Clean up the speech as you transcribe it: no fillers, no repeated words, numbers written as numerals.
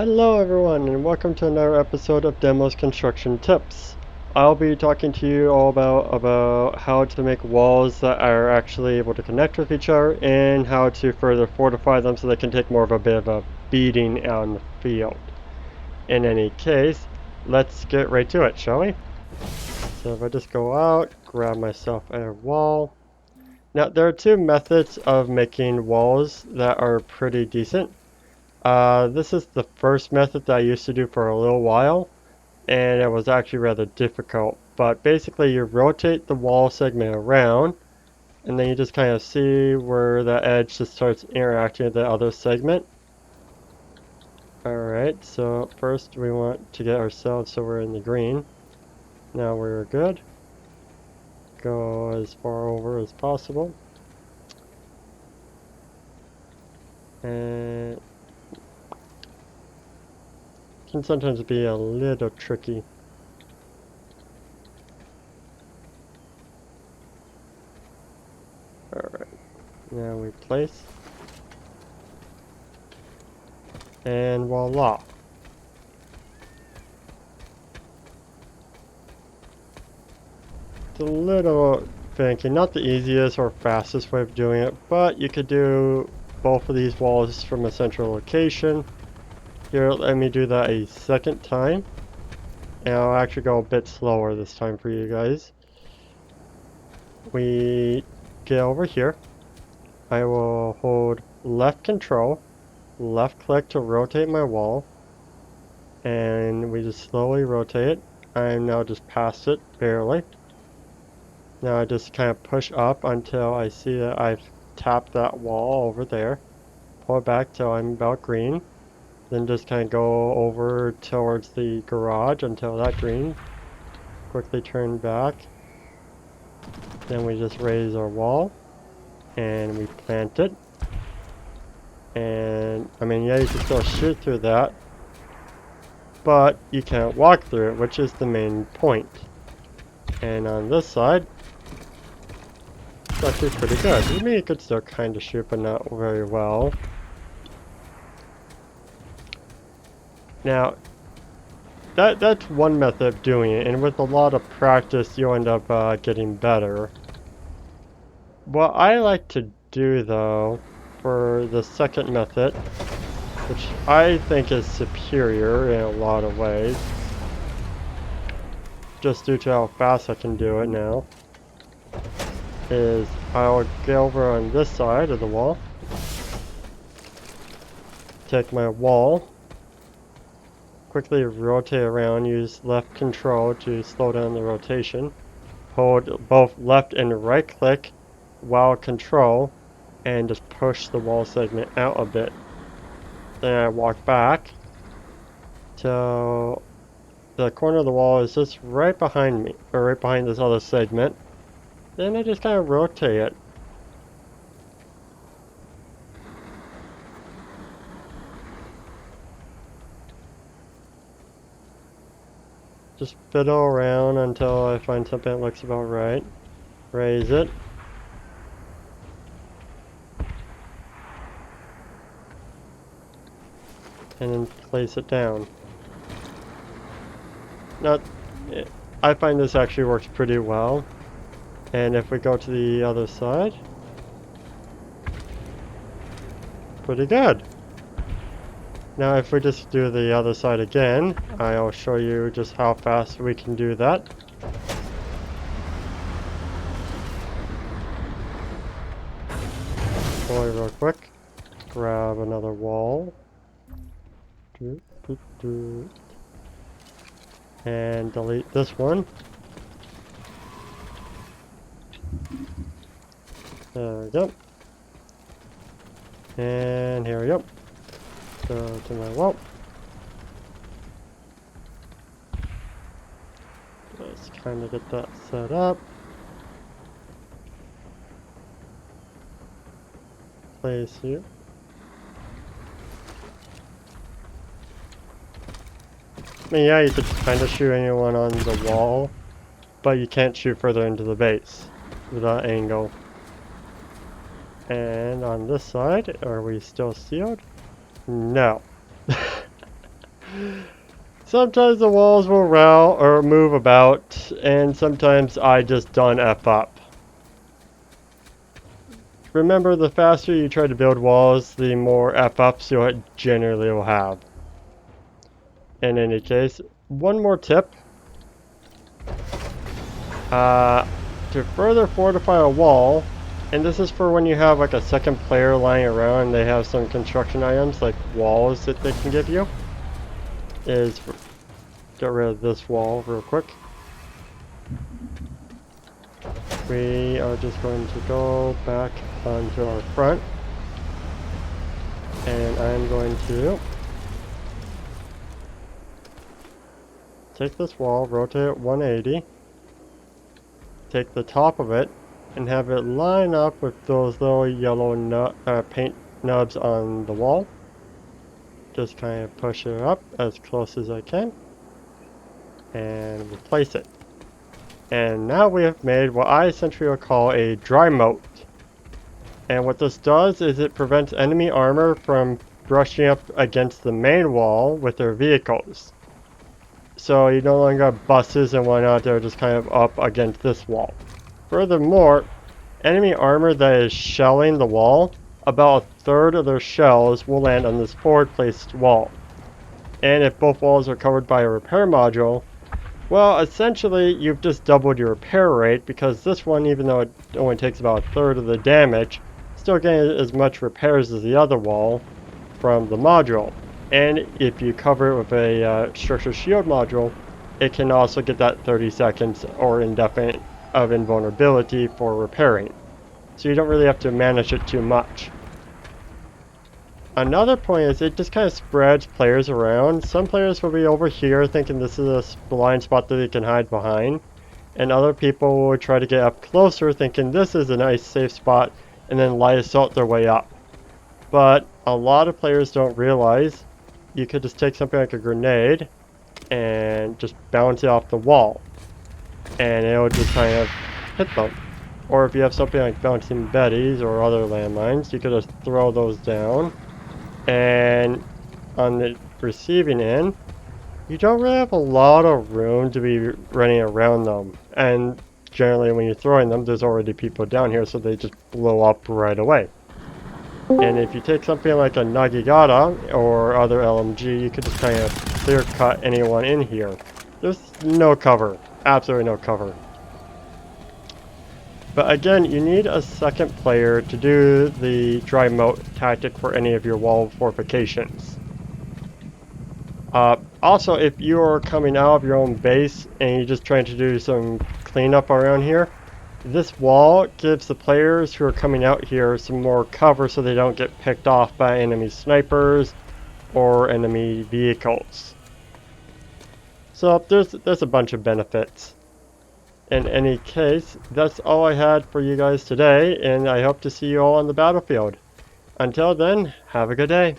Hello everyone and welcome to another episode of Demos Construction Tips. I'll be talking to you all about how to make walls that are actually able to connect with each other and how to further fortify them so they can take more of a bit of a beating on the field. In any case, let's get right to it, shall we? So if I just go out, grab myself a wall. Now there are two methods of making walls that are pretty decent. This is the first method that I used to do for a little while, and it was actually rather difficult. But basically you rotate the wall segment around, and then you just kind of see where the edge just starts interacting with the other segment. Alright, so first we want to get ourselves so we're in the green. Now we're good. Go as far over as possible. And can sometimes be a little tricky. Alright, now we place. And voila. It's a little finicky, not the easiest or fastest way of doing it, but you could do both of these walls from a central location. Here, let me do that a second time. And I'll actually go a bit slower this time for you guys. We get over here. I will hold left control, left click to rotate my wall, and we just slowly rotate it. I'm now just past it, barely. Now I just kind of push up until I see that I've tapped that wall over there. Pull it back till I'm about green. Then just kind of go over towards the garage until that green. Quickly turn back. Then we just raise our wall. And we plant it. And, I mean, yeah, you can still shoot through that. But you can't walk through it, which is the main point. And on this side, it's actually pretty good. I mean, you could still kind of shoot, but not very well. Now, that's one method of doing it, and with a lot of practice, you'll end up getting better. What I like to do, though, for the second method, which I think is superior in a lot of ways, just due to how fast I can do it now, is I'll get over on this side of the wall, take my wall, quickly rotate around, use left control to slow down the rotation, hold both left and right click while control, and just push the wall segment out a bit. Then I walk back till the corner of the wall is just right behind me, or right behind this other segment. Then I just kind of rotate it. Just fiddle around until I find something that looks about right. Raise it. And then place it down. Now, I find this actually works pretty well. And if we go to the other side, pretty good. Now if we just do the other side again, I'll show you just how fast we can do that. Slowly real quick. Grab another wall. And delete this one. There we go. And here we go. Go to my wall. Let's kind of get that set up. Place here. I mean, yeah, you could kind of shoot anyone on the wall, but you can't shoot further into the base with that angle. And on this side, are we still sealed? No. Sometimes the walls will route or move about, and sometimes I just don't F up. Remember, the faster you try to build walls, the more F-ups you generally will have. In any case, one more tip. To further fortify a wall, and this is for when you have like a second player lying around and they have some construction items like walls that they can give you, is get rid of this wall real quick. We are just going to go back onto our front, and I'm going to take this wall, rotate it 180, take the top of it, and have it line up with those little yellow paint nubs on the wall. Just kind of push it up as close as I can, and replace it. And now we have made what I essentially will call a dry moat. And what this does is it prevents enemy armor from brushing up against the main wall with their vehicles. So you no longer have buses and whatnot that are just kind of up against this wall. Furthermore, enemy armor that is shelling the wall, about a third of their shells will land on this forward placed wall. And if both walls are covered by a repair module, well, essentially, you've just doubled your repair rate, because this one, even though it only takes about a third of the damage, still getting as much repairs as the other wall from the module. And if you cover it with a structure shield module, it can also get that 30 seconds or indefinite of invulnerability for repairing. So you don't really have to manage it too much. Another point is it just kind of spreads players around. Some players will be over here thinking this is a blind spot that they can hide behind, and other people will try to get up closer thinking this is a nice safe spot and then light assault their way up. But a lot of players don't realize you could just take something like a grenade and just bounce it off the wall, and it'll just kind of hit them. Or if you have something like bouncing betties or other landmines, you could just throw those down. And on the receiving end, you don't really have a lot of room to be running around them. And generally when you're throwing them, there's already people down here, so they just blow up right away. And if you take something like a Nagigata or other LMG, you could just kind of clear cut anyone in here. There's no cover. Absolutely no cover. But again, you need a second player to do the dry moat tactic for any of your wall fortifications. Also, if you're coming out of your own base and you're just trying to do some cleanup around here, this wall gives the players who are coming out here some more cover so they don't get picked off by enemy snipers or enemy vehicles. So there's a bunch of benefits. In any case, that's all I had for you guys today, and I hope to see you all on the battlefield. Until then, have a good day.